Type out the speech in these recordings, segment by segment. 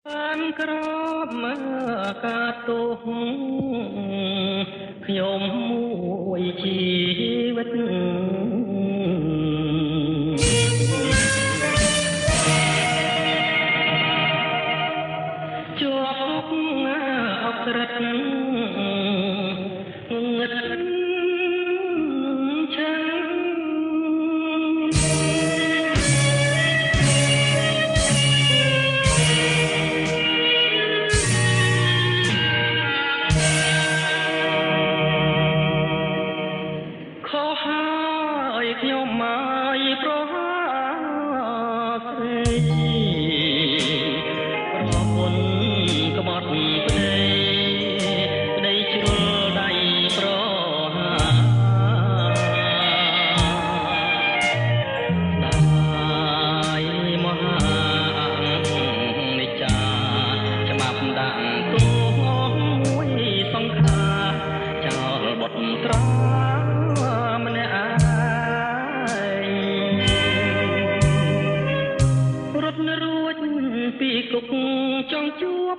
បានក្របមកកាទោសខ្ញុំមួយជីវិតជាប់អក្រិតងឹតឆាខុសហើយខ្ញុំមកប្រហាស្រីប្រពន្ធក្បត់ប្តីប្តីជ្រុលដៃប្រហាស្ដាយមហានិច្ចាច្បាប់ដាក់ទោមួយសង្ខារចោលបុតត្រាម្នាក់ឯងរត់រួចពីគុកចង់ជួប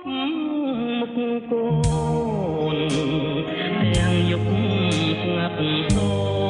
មុខកូនទាំងយប់ស្ងាត់សូ